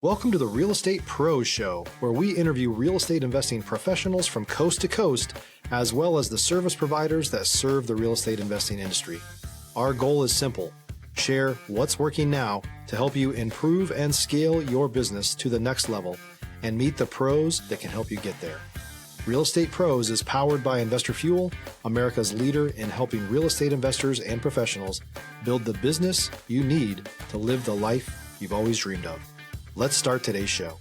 Welcome to the Real Estate Pros Show, where we interview real estate investing professionals from coast to coast, as well as the service providers that serve the real estate investing industry. Our goal is simple: share what's working now to help you improve and scale your business to the next level and meet the pros that can help you get there. Real Estate Pros is powered by Investor Fuel, America's leader in helping real estate investors and professionals build the business you need to live the life you've always dreamed of. Let's start today's show.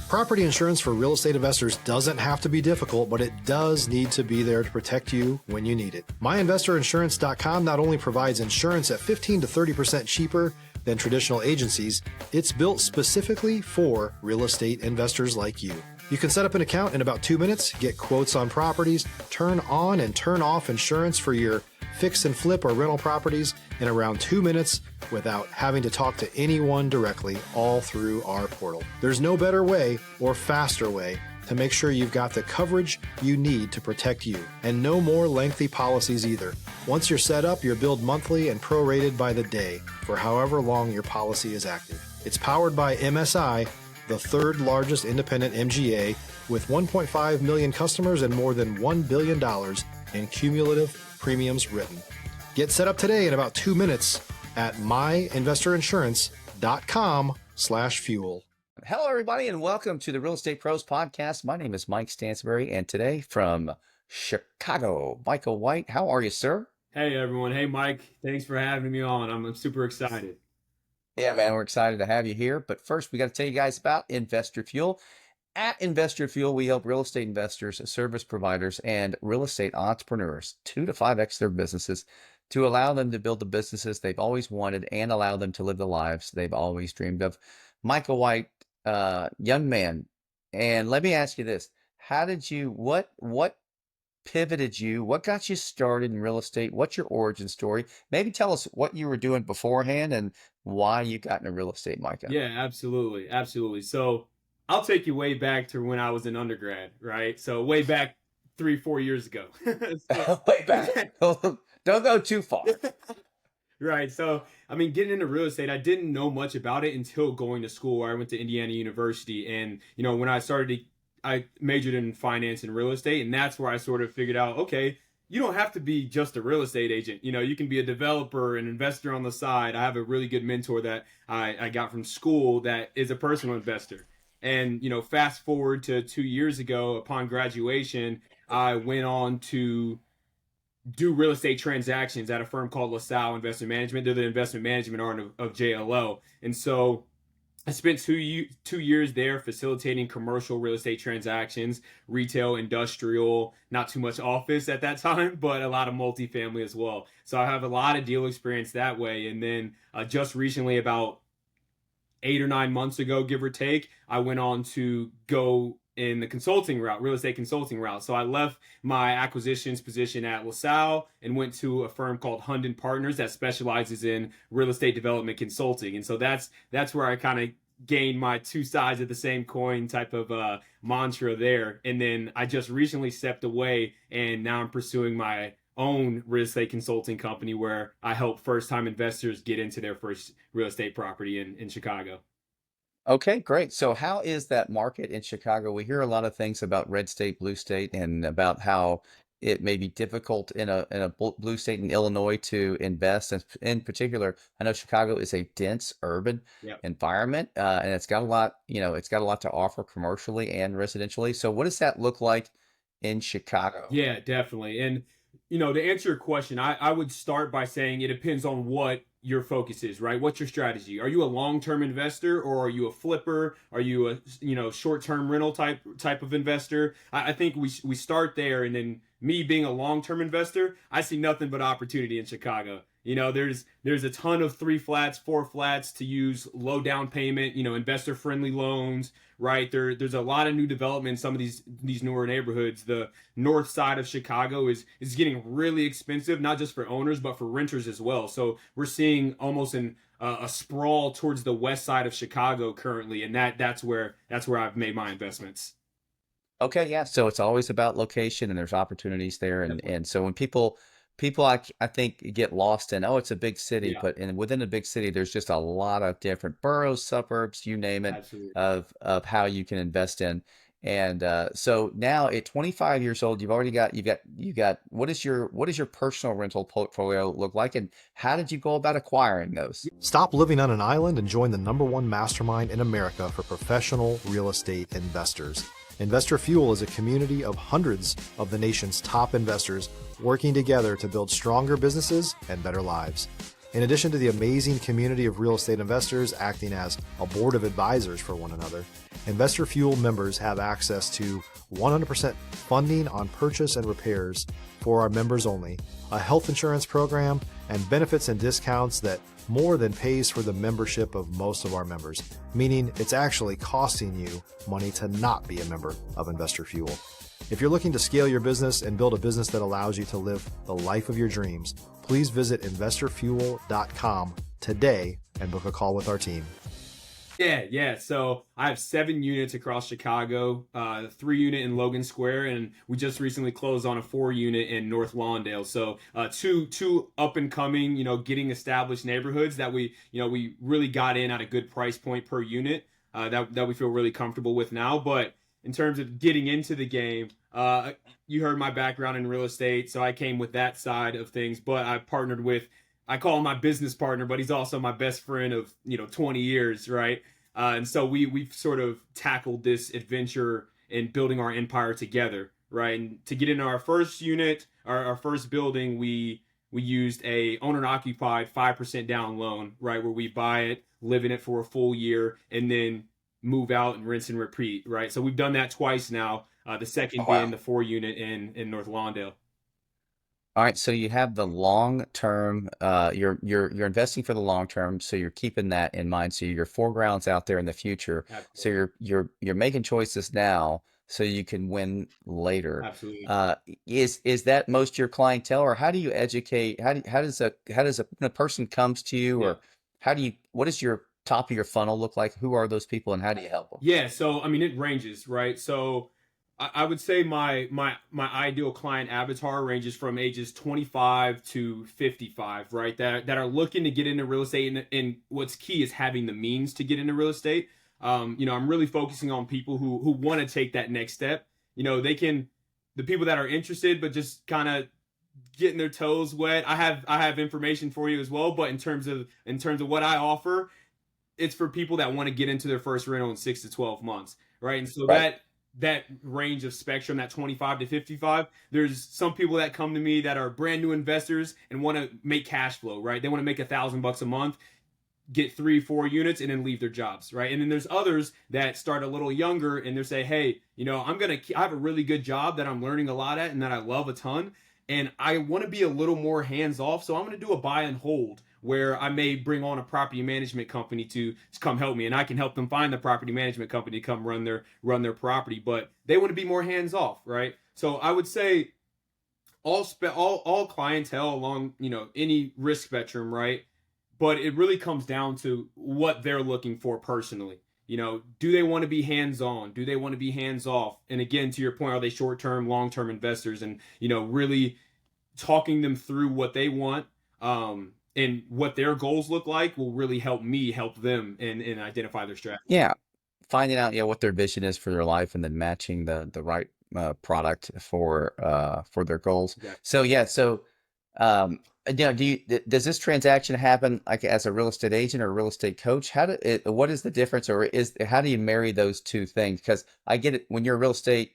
Property insurance for real estate investors doesn't have to be difficult, but it does need to be there to protect you when you need it. MyInvestorInsurance.com not only provides insurance at 15 to 30% cheaper than traditional agencies, it's built specifically for real estate investors like you. You can set up an account in about 2 minutes, get quotes on properties, turn on and turn off insurance for your fix and flip or rental properties in around 2 minutes without having to talk to anyone directly, all through our portal. There's no better way or faster way to make sure you've got the coverage you need to protect you, and no more lengthy policies either. Once you're set up, you're billed monthly and prorated by the day for however long your policy is active. It's powered by MSI, the third largest independent MGA, with 1.5 million customers and more than $1 billion in cumulative premiums written. Get set up today in about 2 minutes at myinvestorinsurance.com/fuel. Hello, everybody, and welcome to the Real Estate Pros Podcast. My name is Mike Stansberry, and today from Chicago, Micah White. How are you, sir? Hey, everyone. Hey, Mike. Thanks for having me on. I'm super excited. Yeah, man, we're excited to have you here. But first, we got to tell you guys about Investor Fuel. At Investor Fuel, we help real estate investors, service providers, and real estate entrepreneurs 2 to 5x their businesses to allow them to build the businesses they've always wanted and allow them to live the lives they've always dreamed of. Micah White, young man, and let me ask you this: what pivoted you? What got you started in real estate? What's your origin story? Maybe tell us what you were doing beforehand and why you got into real estate, Micah. Yeah, absolutely. So I'll take you way back to when I was an undergrad, right? So way back 3-4 years ago. Way back. Don't go too far. Right. So, getting into real estate, I didn't know much about it until going to school. I went to Indiana University, and, when I majored in finance and real estate, and that's where I sort of figured out, okay, you don't have to be just a real estate agent. You can be a developer, an investor on the side. I have a really good mentor that I got from school that is a personal investor. And, fast forward to 2 years ago, upon graduation, I went on to do real estate transactions at a firm called LaSalle Investment Management. They're the investment management arm of JLO. And so I spent 2 years there facilitating commercial real estate transactions, retail, industrial, not too much office at that time, but a lot of multifamily as well. So I have a lot of deal experience that way. And then just recently, about 8 or 9 months ago, give or take, I went on to go in the consulting route, real estate consulting route. So I left my acquisitions position at LaSalle and went to a firm called Hunden Partners that specializes in real estate development consulting. And so that's where I kind of gained my two sides of the same coin type of mantra there. And then I just recently stepped away, and now I'm pursuing my own real estate consulting company where I help first-time investors get into their first real estate property in Chicago. Okay, great. So how is that market in Chicago? We hear a lot of things about red state, blue state, and about how it may be difficult in a blue state in Illinois to invest. And in particular, I know Chicago is a dense urban Yep. environment, and it's got a lot, to offer commercially and residentially. So what does that look like in Chicago? Yeah, definitely. And, to answer your question, I would start by saying it depends on what your focus is, right? What's your strategy? Are you a long-term investor, or are you a flipper? Are you a, short-term rental type of investor? I think we start there. And then me being a long-term investor, I see nothing but opportunity in Chicago. There's a ton of 3 flats, 4 flats to use, low down payment, investor friendly loans, right? There's a lot of new development in some of these newer neighborhoods. The north side of Chicago is getting really expensive, not just for owners, but for renters as well. So we're seeing almost a sprawl towards the west side of Chicago currently. And that's where I've made my investments. Okay, yeah. So it's always about location, and there's opportunities there. And so when people people I think get lost in, oh, it's a big city, Yeah, but within a big city, there's just a lot of different boroughs, suburbs, you name it, absolutely. of how you can invest in. And so now at 25 years old, you've got what does your personal rental portfolio look like, and how did you go about acquiring those? Stop living on an island and join the #1 mastermind in America for professional real estate investors. Investor Fuel is a community of hundreds of the nation's top investors working together to build stronger businesses and better lives. In addition to the amazing community of real estate investors acting as a board of advisors for one another, Investor Fuel members have access to 100% funding on purchase and repairs for our members only, a health insurance program, and benefits and discounts that more than pays for the membership of most of our members, meaning it's actually costing you money to not be a member of Investor Fuel. If you're looking to scale your business and build a business that allows you to live the life of your dreams, please visit investorfuel.com today and book a call with our team. Yeah. So I have 7 units across Chicago, 3 unit in Logan Square, and we just recently closed on a 4 unit in North Lawndale. So two up and coming, getting established neighborhoods that we really got in at a good price point per unit, that we feel really comfortable with now. But in terms of getting into the game, you heard my background in real estate, so I came with that side of things. But I partnered with, I call him my business partner, but he's also my best friend of 20 years, right? And so we've sort of tackled this adventure in building our empire together, right? And to get into our first unit, our first building, we used a owner occupied 5% down loan, right, where we buy it, live in it for a full year, and then move out and rinse and repeat, right? So we've done that twice now. The second Wow. being the 4 unit in North Lawndale. All right, so you have the long term. You're investing for the long term, so you're keeping that in mind. So your foreground's out there in the future. So Absolutely. you're making choices now, so you can win later. Absolutely. Is that most of your clientele, or how do you educate? How does when a person comes to you, Yeah. or what does your top of your funnel look like? Who are those people, and how do you help them? Yeah, so I mean it ranges, right? So I would say my ideal client avatar ranges from ages 25 to 55, right? That are looking to get into real estate, and what's key is having the means to get into real estate. I'm really focusing on people who want to take that next step. The people that are interested but just kind of getting their toes wet. I have information for you as well, but in terms of what I offer, it's for people that want to get into their first rental in 6 to 12 months, right? And so Right. that range of spectrum, that 25 to 55, there's some people that come to me that are brand new investors and want to make cash flow, right? They want to make $1,000 a month, get 3 4 units, and then leave their jobs, right? And then there's others that start a little younger and they say, hey, I have a really good job that I'm learning a lot at and that I love a ton, and I want to be a little more hands off, so I'm going to do a buy and hold where I may bring on a property management company to come help me, and I can help them find the property management company to come run their property, but they want to be more hands off, right? So I would say all clientele along any risk spectrum, right? But it really comes down to what they're looking for personally. Do they want to be hands on? Do they want to be hands off? And again, to your point, are they short term, long term investors? And really talking them through what they want, and what their goals look like will really help me help them and identify their strategy. Yeah, finding out what their vision is for their life, and then matching the right product for their goals. Exactly. So yeah, does this transaction happen like as a real estate agent or a real estate coach? What is the difference, or how do you marry those two things? Because I get it, when you're a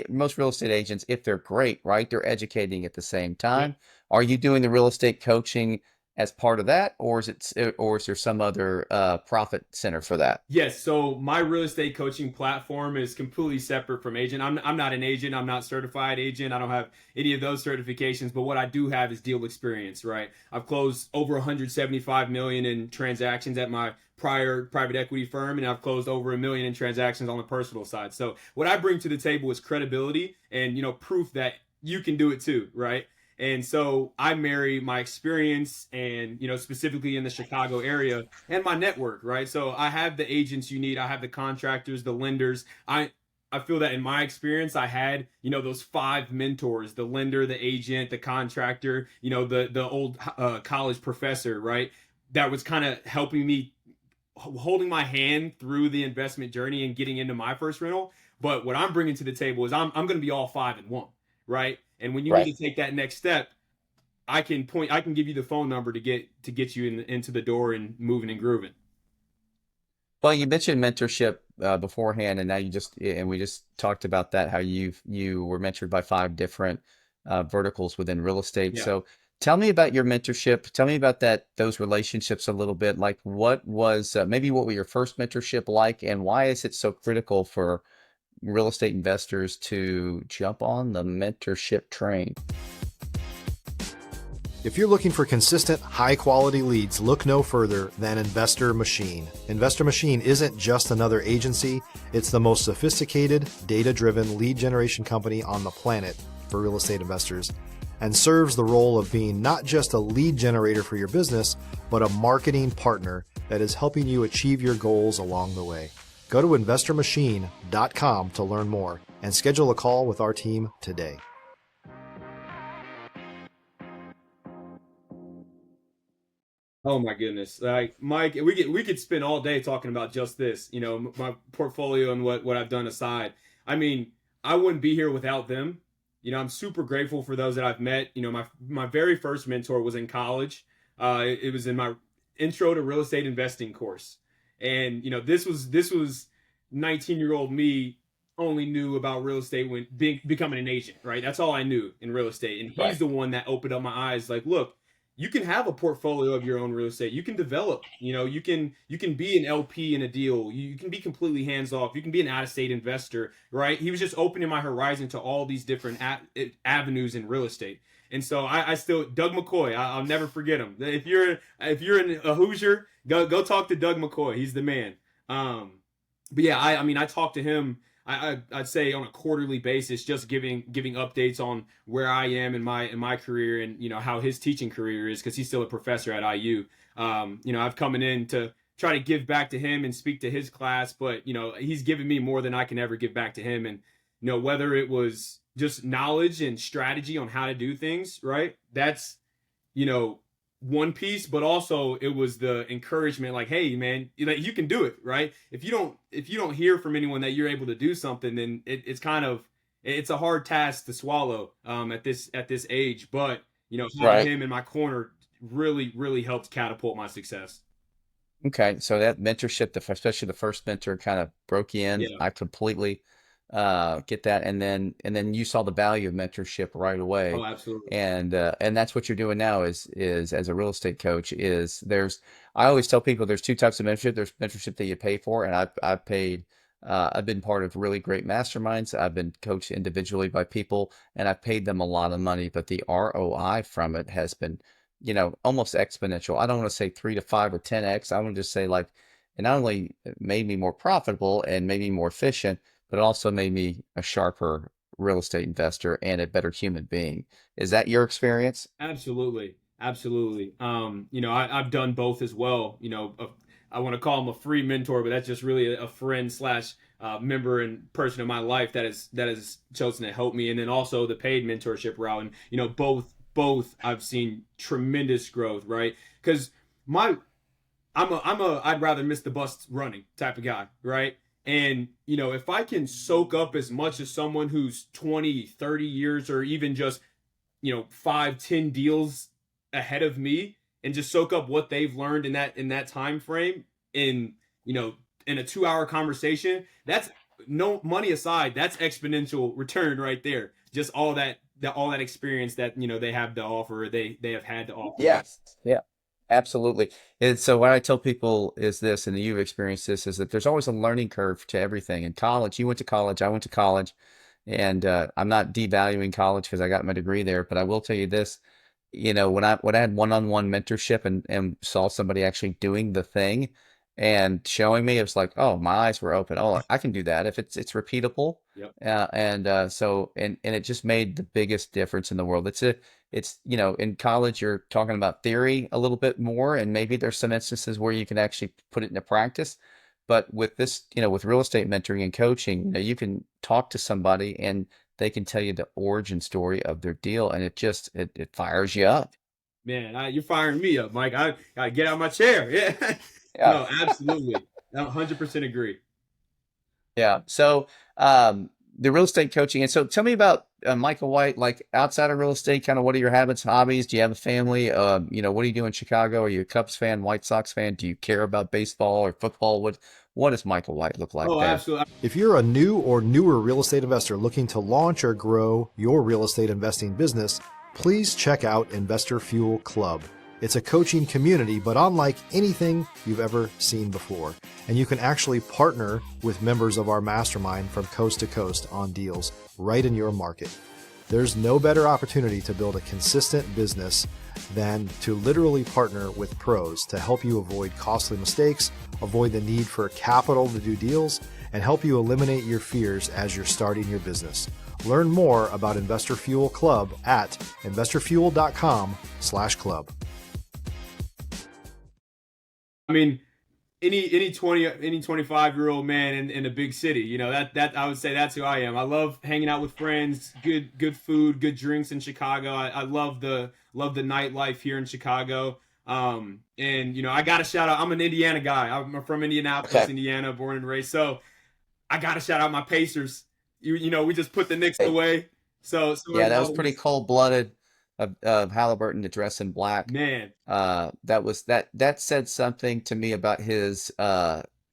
most real estate agents, if they're great, right, they're educating at the same Yeah. time. Are you doing the real estate coaching as part of that, or is there some other profit center for that? Yes, so my real estate coaching platform is completely separate from agent. I'm not an agent. I'm not certified agent. I don't have any of those certifications. But what I do have is deal experience, right? I've closed over 175 million in transactions at my prior private equity firm, and I've closed over 1 million in transactions on the personal side. So what I bring to the table is credibility and proof that you can do it too, right? And so I marry my experience and, specifically in the Chicago area, and my network, right? So I have the agents you need. I have the contractors, the lenders. I feel that in my experience, I had, those five mentors: the lender, the agent, the contractor, the old college professor, right? That was kind of helping me, holding my hand through the investment journey and getting into my first rental. But what I'm bringing to the table is I'm going to be all five in one, right? And when you need Right. to take that next step, I can give you the phone number to get you into the door and moving and grooving. Well, you mentioned mentorship beforehand, and now and we just talked about that, how you were mentored by five different verticals within real estate. Yeah. So tell me about your mentorship. Tell me about those relationships a little bit. Like, what was maybe what were your first mentorship like, and why is it so critical for real estate investors to jump on the mentorship train? If you're looking for consistent, high-quality leads, look no further than Investor Machine. Investor Machine isn't just another agency, it's the most sophisticated, data-driven lead generation company on the planet for real estate investors, and serves the role of being not just a lead generator for your business, but a marketing partner that is helping you achieve your goals along the way. Go to investormachine.com to learn more and schedule a call with our team today. Oh my goodness. Like Mike, we could spend all day talking about just this, my portfolio and what I've done aside. I mean, I wouldn't be here without them. I'm super grateful for those that I've met. My very first mentor was in college. It was in my intro to real estate investing course. And this was 19-year-old me only knew about real estate when becoming an agent, right? That's all I knew in real estate. And he's Right. the one that opened up my eyes like, look, you can have a portfolio of your own real estate. You can develop, you can be an LP in a deal. You can be completely hands off. You can be an out of state investor, right? He was just opening my horizon to all these different avenues in real estate. And so I still, Doug McCoy, I'll never forget him. If you're in a Hoosier, go talk to Doug McCoy. He's the man. But yeah, I mean, I talked to him. I'd say on a quarterly basis, just giving updates on where I am in my career, and how his teaching career is, because he's still a professor at IU. I've coming in to try to give back to him and speak to his class, but he's given me more than I can ever give back to him. And whether it was just knowledge and strategy on how to do things, right? That's you know one piece, but also it was the encouragement, like, hey man, you can do it, right? If you don't hear from anyone that you're able to do something, then it's a hard task to swallow at this age. But having Right. him in my corner really really helped catapult my success. Okay. So that mentorship, especially the first mentor, kind of broke you in. Yeah. I completely get that. And then you saw the value of mentorship right Oh, away. absolutely. And that's what you're doing now is as a real estate coach is I always tell people there's two types of mentorship. There's mentorship that you pay for, and I've paid I've been part of really great masterminds. I've been coached individually by people, and I've paid them a lot of money, but the ROI from it has been, almost exponential. I don't want to say 3 to 5 or 10x. I want to just say, like, it not only made me more profitable and made me more efficient, but it also made me a sharper real estate investor and a better human being. Is that your experience? Absolutely, absolutely. I've done both as well. I want to call him a free mentor, but that's just really a friend slash member and person in my life that has chosen to help me, and then also the paid mentorship route. And both I've seen tremendous growth, right? Because my I'm a I'd rather miss the bus running type of guy, right? And if I can soak up as much as someone who's 20, 30 years, or even just 5, 10 deals ahead of me, and just soak up what they've learned in that time frame, in you know in a 2 hour conversation, that's, no money aside, that's exponential return right there. Just all that experience that they have to offer, they have had to offer me. Yes. Yeah, absolutely. And so what I tell people is this, and you've experienced this, is that there's always a learning curve to everything. In college, you went to college, I went to college, and I'm not devaluing college because I got my degree there, but I will tell you this, when I had one-on-one mentorship and saw somebody actually doing the thing and showing me, it was like, oh, my eyes were open. Oh, I can do that if it's repeatable. Yep. And it just made the biggest difference in the world. In college, you're talking about theory a little bit more, and maybe there's some instances where you can actually put it into practice. But with this, with real estate mentoring and coaching, you can talk to somebody and they can tell you the origin story of their deal, and it fires you up. Man, you're firing me up, Mike. I gotta get out of my chair. Yeah. Yeah. No, absolutely. 100% agree. Yeah. So, the real estate coaching. And so tell me about Micah White, like outside of real estate, kind of what are your habits, hobbies? Do you have a family? What do you do in Chicago? Are you a Cubs fan, White Sox fan? Do you care about baseball or football? What does Michael White look like Oh, there? absolutely. If you're a new or newer real estate investor looking to launch or grow your real estate investing business, please check out Investor Fuel Club. It's a coaching community, but unlike anything you've ever seen before. And you can actually partner with members of our mastermind from coast to coast on deals right in your market. There's no better opportunity to build a consistent business than to literally partner with pros to help you avoid costly mistakes, avoid the need for capital to do deals, and help you eliminate your fears as you're starting your business. Learn more about Investor Fuel Club at investorfuel.com/club. I mean, any 25-year-old man in a big city, that I would say that's who I am. I love hanging out with friends, good food, good drinks in Chicago. I love the nightlife here in Chicago. I got to shout out. I'm an Indiana guy. I'm from Indianapolis, Okay. Indiana, born and raised. So I got to shout out my Pacers. We just put the Knicks away. So Yeah, that was pretty cold-blooded of Halliburton to dress in black. man. That said something to me about his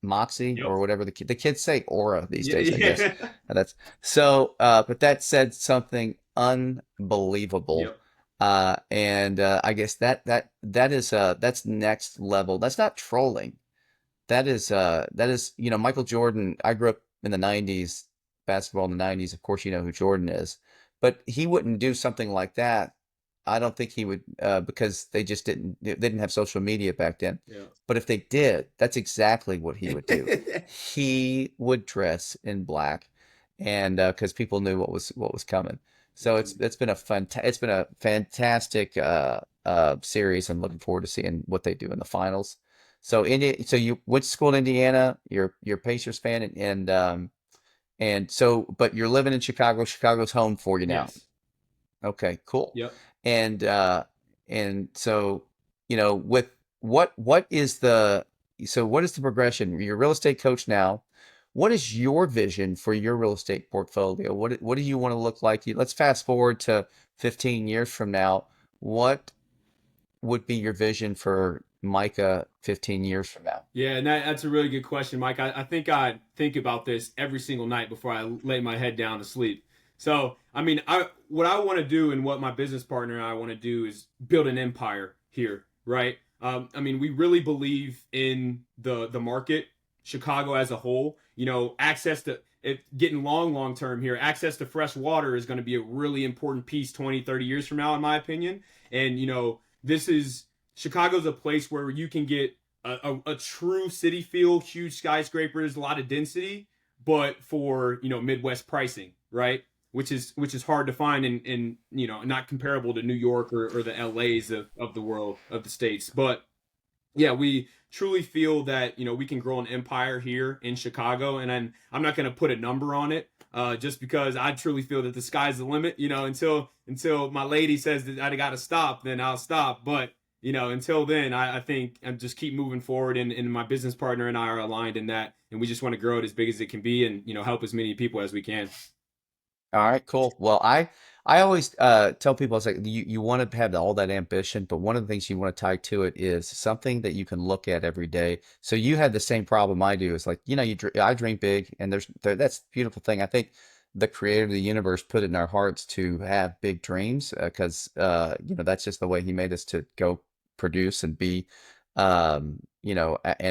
moxie Yep. or whatever the kids say aura these days, I Yeah. guess. That's so but that said something unbelievable. Yep. I guess that is that's next level. That's not trolling. That is Michael Jordan. I grew up in the 90s, basketball in the 90s. Of course, you know who Jordan is, but he wouldn't do something like that. I don't think he would, because they didn't have social media back then. Yeah. But if they did, that's exactly what he would do. He would dress in black, and because people knew what was coming. So it's been a fantastic series. I'm looking forward to seeing what they do in the finals. So so you went to school in Indiana. You're a Pacers fan, but you're living in Chicago. Chicago's home for you now. Yes. Okay, cool. Yep. And so, with what is the progression? You're a real estate coach now. What is your vision for your real estate portfolio? What do you want to look like? Let's fast forward to 15 years from now. What would be your vision for Micah 15 years from now? Yeah, and that's a really good question, Mike. I think I think about this every single night before I lay my head down to sleep. So, I mean, what I want to do and what my business partner and I want to do is build an empire here, right? I mean, we really believe in the market, Chicago as a whole. Access to getting long term here, access to fresh water is going to be a really important piece 20, 30 years from now, in my opinion. And, Chicago's a place where you can get a true city feel, huge skyscrapers, a lot of density, but for, Midwest pricing, right? Which is hard to find in not comparable to New York or the LAs of the world, of the States. But yeah, we truly feel that, we can grow an empire here in Chicago. And I'm not going to put a number on it, just because I truly feel that the sky's the limit, until my lady says that I got to stop, then I'll stop. But, until then, I think I just keep moving forward, and my business partner and I are aligned in that. And we just want to grow it as big as it can be and, help as many people as we can. All right, cool. Well, I always tell people, it's like you want to have all that ambition, but one of the things you want to tie to it is something that you can look at every day. So you had the same problem I do. It's like, I dream big, and that's the beautiful thing. I think the creator of the universe put it in our hearts to have big dreams, because that's just the way he made us, to go produce and be, and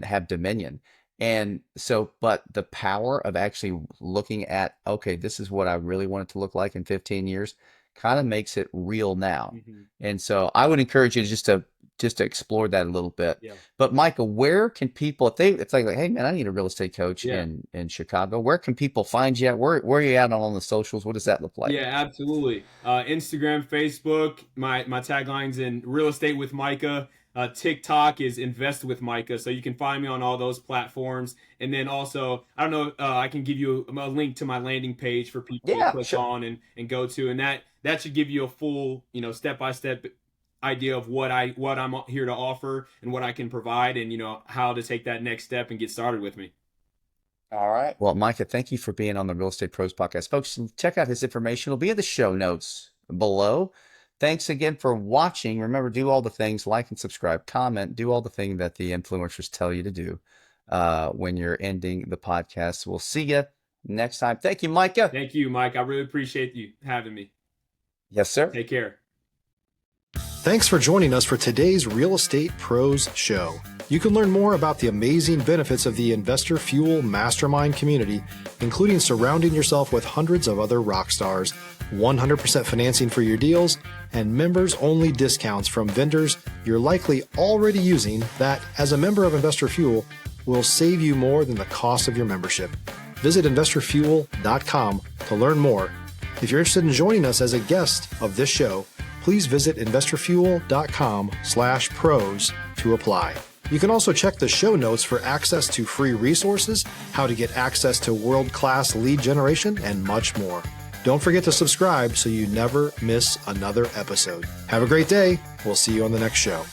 have dominion. And so, but the power of actually looking at, okay, this is what I really want it to look like in 15 years, kind of makes it real now. Mm-hmm. And so I would encourage you to just to explore that a little bit. Yeah. But Michael, where can people, if it's like, hey man, I need a real estate coach Yeah. in Chicago, where can people find you at? Where are you at on the socials? What does that look like? Yeah, absolutely. Instagram, Facebook, my tagline's in real estate with Micah. TikTok is Invest with Micah, so you can find me on all those platforms. And then also, I don't know, I can give you a link to my landing page for people to Yeah, click sure. on and go to, and that should give you a full, step-by-step idea of what I'm here to offer and what I can provide, and how to take that next step and get started with me. All right. Well, Micah, thank you for being on the Real Estate Pros podcast. Folks, check out his information. It'll be in the show notes below. Thanks again for watching. Remember, do all the things, like and subscribe, comment, do all the things that the influencers tell you to do when you're ending the podcast. We'll see you next time. Thank you, Micah. Thank you, Mike. I really appreciate you having me. Yes, sir. Take care. Thanks for joining us for today's Real Estate Pros Show. You can learn more about the amazing benefits of the Investor Fuel Mastermind community, including surrounding yourself with hundreds of other rock stars, 100% financing for your deals, and members-only discounts from vendors you're likely already using that, as a member of Investor Fuel, will save you more than the cost of your membership. Visit investorfuel.com to learn more. If you're interested in joining us as a guest of this show, please visit investorfuel.com/pros to apply. You can also check the show notes for access to free resources, how to get access to world-class lead generation, and much more. Don't forget to subscribe so you never miss another episode. Have a great day. We'll see you on the next show.